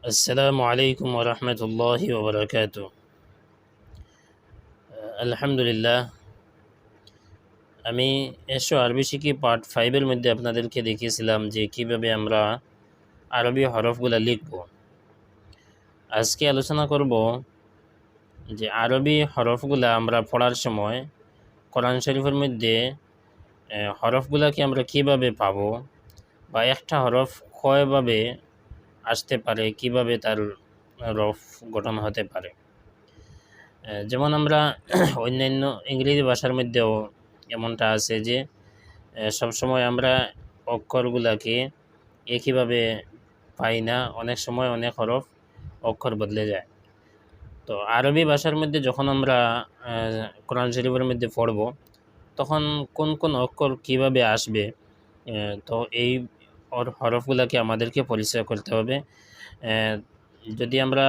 আসসালামু আলাইকুম ওরহমতুল্লাহি ওবরাকাতু। আলহামদুলিল্লাহ, আমি এসো আরবি শিখি পার্ট 5-এর মধ্যে আপনাদেরকে দেখিয়েছিলাম যে কিভাবে আমরা আরবি হরফগুলো লিখব। আজকে আলোচনা করব যে আরবি হরফগুলা আমরা পড়ার সময় কোরআন শরীফের মধ্যে হরফগুলাকে আমরা কিভাবে পাবো, বা একটা হরফ কয়ভাবে আসতে পারে, কিভাবে তার রফ গঠন হতে পারে। যেমন আমরা অন্যান্য ইংরেজি ভাষার মধ্যেও এমনটা আছে যে সবসময় আমরা অক্ষরগুলাকে একইভাবে পাই না, অনেক সময় অনেক হরফ অক্ষর বদলে যায়। তো আরবি ভাষার মধ্যে যখন আমরা কোরআন শরীফের মধ্যে পড়ব, তখন কোন কোন অক্ষর কিভাবে আসবে, তো এই হরফগুলাকে আমাদেরকে পরিচয় করতে হবে। যদি আমরা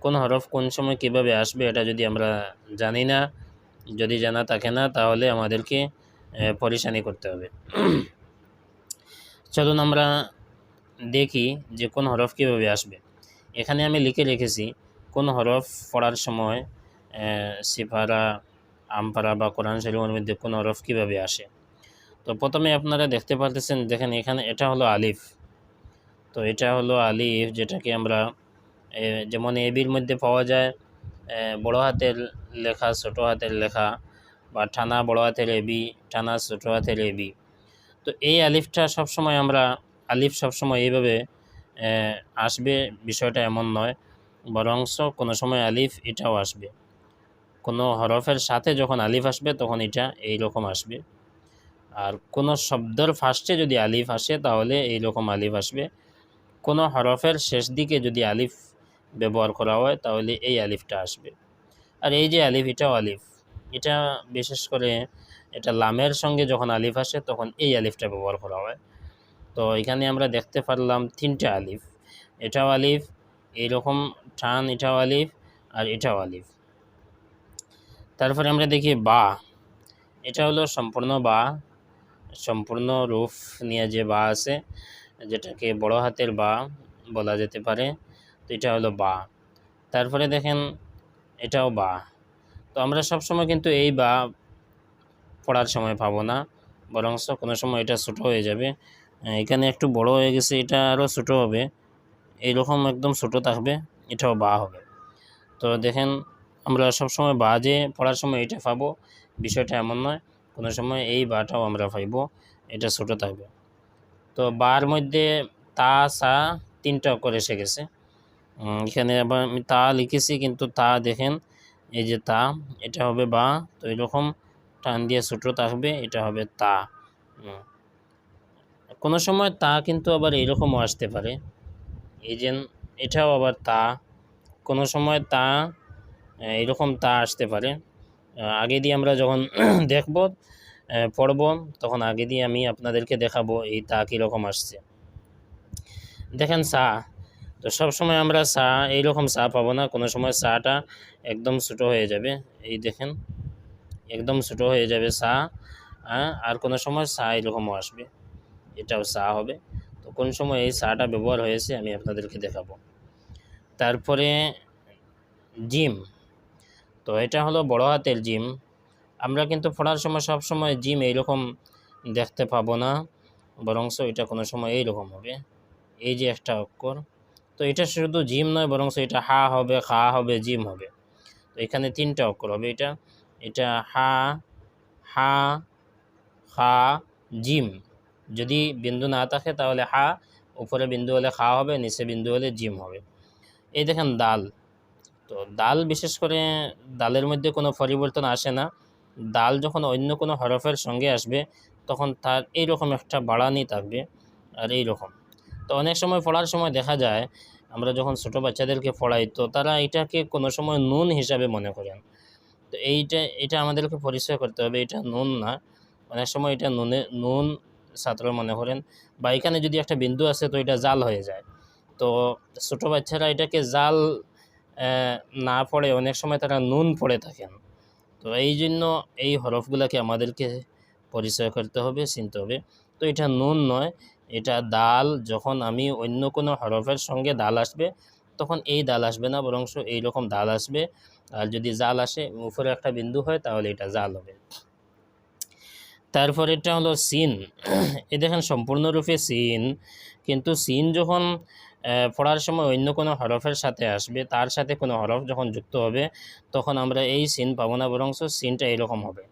কোন হরফ কোন সময় কিভাবে আসবে এটা যদি আমরা জানি না, যদি জানা থাকে না, তাহলে আমাদেরকে পরেশানি করতে হবে। চলুন আমরা দেখি যে কোন হরফ কীভাবে আসবে। এখানে আমি লিখে রেখেছি কোন হরফ পড়ার সময় সিফারা, আমপারা বা কোরআন শরীফের মধ্যে কোন হরফ কীভাবে আসে। তো প্রথমে আপনারা দেখতে পারতেছেন, দেখেন এখানে এটা হলো আলিফ। তো এটা হলো আলিফ, যেটাকে আমরা যেমন এবির মধ্যে পাওয়া যায় বড় হাতের লেখা, ছোট হাতের লেখা, বা টানা বড় হাতের এবি, টানা ছোট হাতের এবি। তো এই আলিফটা সবসময় আমরা আলিফ সবসময় এইভাবে আসবে বিষয়টা এমন নয়, বরংস কোনো সময় আলিফ এটাও আসবে। কোনো হরফের সাথে যখন আলিফ আসবে তখন এটা এই রকম আসবে, আর কোনো শব্দের ফার্স্টে যদি আলিফ আসে তাহলে এই রকম আলিফ আসবে। কোনো হরফের শেষ দিকে যদি আলিফ ব্যবহার করা হয় তাহলে এই আলিফটা আসবে। আর এই যে আলিফ, এটাও আলিফ। এটা বিশেষ করে এটা লামের সঙ্গে যখন আলিফ আসে তখন এই আলিফটা ব্যবহার করা হয়। তো এখানে আমরা দেখতে পারলাম তিনটা আলিফ, এটাও আলিফ, এইরকম টান, এটাও আলিফ, আর এটাও আলিফ। তারপরে আমরা দেখি বা, এটা হলো সম্পূর্ণ বা, সম্পূর্ণ রূপ নিয়ে যে বা আছে, যেটাকে বড় হাতের বা বলা যেতে পারে। তো এটা হলো বা। তারপরে দেখেন এটাও বা। তো আমরা সবসময় কিন্তু এই বা পড়ার সময় পাবো না, বরঞ্চ কোনো সময় এটা ছোটো হয়ে যাবে। এখানে একটু বড় হয়ে গেছে, এটা আরও ছোটো হবে, এইরকম একদম ছোটো থাকবে, এটাও বা হবে। তো দেখেন আমরা সবসময় বা যে পড়ার সময় এটা পাবো বিষয়টা এমন নয়, কোনো সময় এই বাটাও আমরা পাইব, এটা ছোটো থাকবে। তো বার মধ্যে তা সা তিনটা অক্ষর এসে গেছে। এখানে আবার আমি তা লিখেছি, কিন্তু তা দেখেন এই যে তা, এটা হবে বা। তো এরকম টান দিয়ে ছোটো থাকবে, এটা হবে তা। কোনো সময় তা কিন্তু আবার এইরকমও আসতে পারে, এই যে এটাও আবার তা। কোনো সময় তা এরকম তা আসতে পারে। আগে দিয়ে আমরা যখন দেখব, পড়ব, তখন আগে দিয়ে আমি আপনাদেরকে দেখাবো এই তা কীরকম আসছে। দেখেন সা, তো সবসময় আমরা সা এইরকম সা পাবো না, কোনো সময় সাটা একদম ছোটো হয়ে যাবে, এই দেখেন একদম ছোটো হয়ে যাবে সা। আর কোনো সময় সা এরকমও আসবে, এটাও সা হবে। তো কোন সময় এই সাটা ব্যবহার হয়েছে আমি আপনাদেরকে দেখাবো। তারপরে জিম, তো এটা হলো বড় হাতের জিম। আমরা কিন্তু পড়ার সময় সব সময় জিম এইরকম দেখতে পাবো না, বরংস এটা কোনো সময় এইরকম হবে, এই যে একটা অক্ষর। তো এটা শুধু জিম নয়, বরংস এটা হা হবে, খা হবে, জিম হবে। তো এখানে তিনটা অক্ষর হবে, এটা এটা হা, হা, খা, জিম। যদি বিন্দু না থাকে তাহলে হা, উপরে বিন্দু হলে খা হবে, নিচে বিন্দু হলে জিম হবে। এই দেখেন দাল, তো দাল বিশেষ করে দালের মধ্যে কোনো পরিবর্তন আসে না। দাল যখন অন্য কোনো হরফের সঙ্গে আসবে তখন তার এইরকম একটা বাড়ানি থাকবে, আর এইরকম। তো অনেক সময় পড়ার সময় দেখা যায়, আমরা যখন ছোটো বাচ্চাদেরকে পড়াই তো তারা এটাকে কোনো সময় নুন হিসাবে মনে করেন। তো এটা আমাদেরকে পরিচয় করতে হবে, এটা নুন না। অনেক সময় এটা নুন ছাত্র মনে করেন, বা এখানে যদি একটা বিন্দু আছে তো এটা জাল হয়ে যায়। তো ছোটো বাচ্চারা এটাকে জাল না পড়ে অনেক সময় তারা নুন পড়ে থাকেন। তো এই জন্য এই হরফগুলোকে আমাদেরকে পরিচয় করতে হবে, চিনতে হবে। তো এটা নুন নয়, এটা দাল। যখন আমি অন্য কোনো হরফের সঙ্গে দাল আসবে তখন এই দাল আসবে না, বরং এইরকম দাল আসবে। আর যদি জাল আসে উপরে একটা বিন্দু হয় তাহলে এটা জাল হবে। তারপর এটা হলো সিন। এ দেখেন সম্পূর্ণরূপে সিন, কিন্তু সিন যখন পড়ার সময় অন্য কোনো হরফের সাথে আসবে, তার সাথে কোনো হরফ যখন যুক্ত হবে তখন আমরা এই সিন পাবো না, বরং সিনটা এরকম হবে।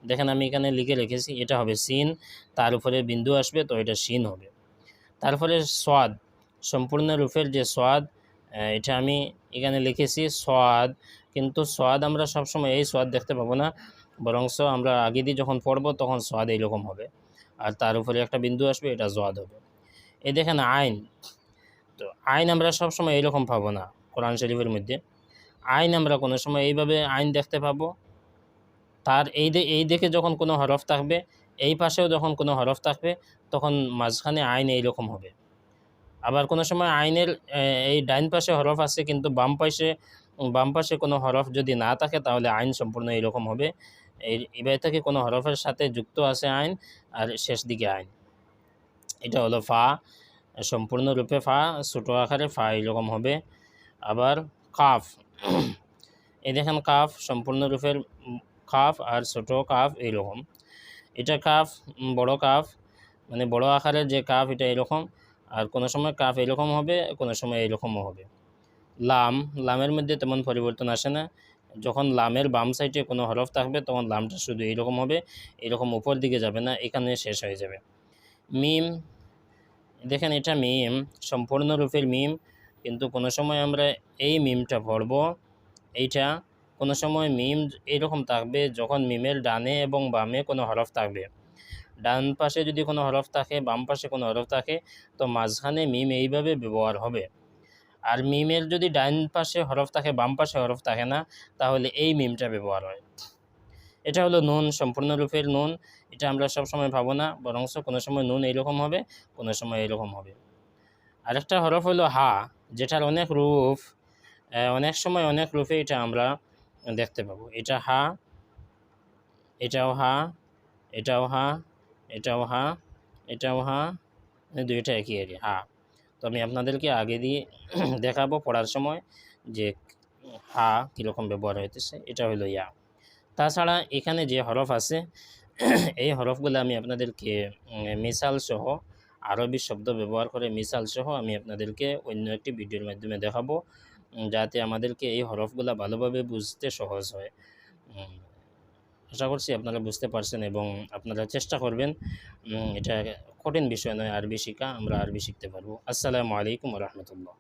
দেখেন আমি এখানে লিখে রেখেছি, এটা হবে সিন, তার উপরে বিন্দু আসবে তো এটা সিন হবে। তারপরে সোয়াদ, সম্পূর্ণরূপের যে সোয়াদ, এটা আমি এখানে লিখেছি সোয়াদ, কিন্তু সোয়াদ আমরা সবসময় এই সোয়াদ দেখতে পাবো না, বরংস আমরা আগে দিয়ে যখন পড়ব তখন সোয়াদ এইরকম হবে, আর তার উপরে একটা বিন্দু আসবে, এটা জোয়াদ হবে। এই দেখেন আইন, তো আইন আমরা সবসময় এইরকম পাবো না। কোরআন শরীফের মধ্যে আইন আমরা কোনো সময় এইভাবে আইন দেখতে পাবো, তার এই দিকে যখন কোনো হরফ থাকবে, এই পাশেও যখন কোনো হরফ থাকবে তখন মাঝখানে আইন এইরকম হবে। আবার কোনো সময় আইনের এই ডাইন পাশে হরফ আছে কিন্তু বাম পাশে কোনো হরফ যদি না থাকে তাহলে আইন সম্পূর্ণ এইরকম হবে। এবার থেকে কোনো হরফের সাথে যুক্ত আছে আইন, আর শেষ দিকে আইন। এটা হলো ফা, সম্পূর্ণরূপে ফা, ছোটো আকারে ফা এইরকম হবে। আবার কাফ, এই দেখেন কাফ, সম্পূর্ণরূপের কাফ আর ছোটো কাফ এইরকম। এটা কাফ, বড় কাফ, মানে বড় আকারের যে কাফ এটা এরকম, আর কোনো সময় কাফ এরকম হবে, কোনো সময় এরকমও হবে। লাম, লামের মধ্যে তেমন পরিবর্তন আসে না। যখন লামের বাম সাইডে কোনো হরফ থাকবে তখন লামটা শুধু এইরকম হবে, এরকম উপর দিকে যাবে না, এখানে শেষ হয়ে যাবে। মিম, দেখেন এটা মিম, সম্পূর্ণরূপের মিম, কিন্তু কোনো সময় আমরা এই মিমটা পড়ব, এইটা কোনো সময় মিম এরকম থাকবে যখন মিমের ডানে এবং বামে কোনো হরফ থাকবে। ডান পাশে যদি কোনো হরফ থাকে, বাম পাশে কোনো হরফ থাকে, তো মাঝখানে মিম এইভাবে ব্যবহার হবে। আর মিমের যদি ডান পাশে হরফ থাকে, বাম পাশে হরফ থাকে না, তাহলে এই মিমটা ব্যবহার হয়। এটা হলো নুন, সম্পূর্ণরূপের নুন। এটা আমরা সব সময় পাবো না, বরং কোনো সময় নুন এইরকম হবে, কোনো সময় এরকম হবে। আরেকটা হরফ হলো হা, যেটার অনেক রূপ, অনেক সময় অনেক রূপে এটা আমরা দেখতে পাবো। এটা হা, এটাও হা, এটাও হা, এটাও হা, এটাও হা, দুইটা একই আর হা। তো আমি আপনাদেরকে আগে দিয়ে দেখাবো পড়ার সময় যে হা কীরকম ব্যবহার হইতেছে। এটা হলো ইয়া। তাছাড়া এখানে যে হরফ আছে এই হরফগুলো আমি আপনাদেরকে মিসাল সহ, আরবি শব্দ ব্যবহার করে মিসাল সহ আমি আপনাদেরকে অন্য একটি ভিডিওর মাধ্যমে দেখাবো, যাতে আমাদেরকে এই হরফগুলো ভালোভাবে বুঝতে সহজ হয়। আশা করছি আপনারা বুঝতে পারছেন এবং আপনারা চেষ্টা করবেন। এটা কঠিন বিষয় নয়, আরবি শেখা, আমরা আরবি শিখতে পারবো। আসসালামু আলাইকুম ওয়া রাহমাতুল্লাহ।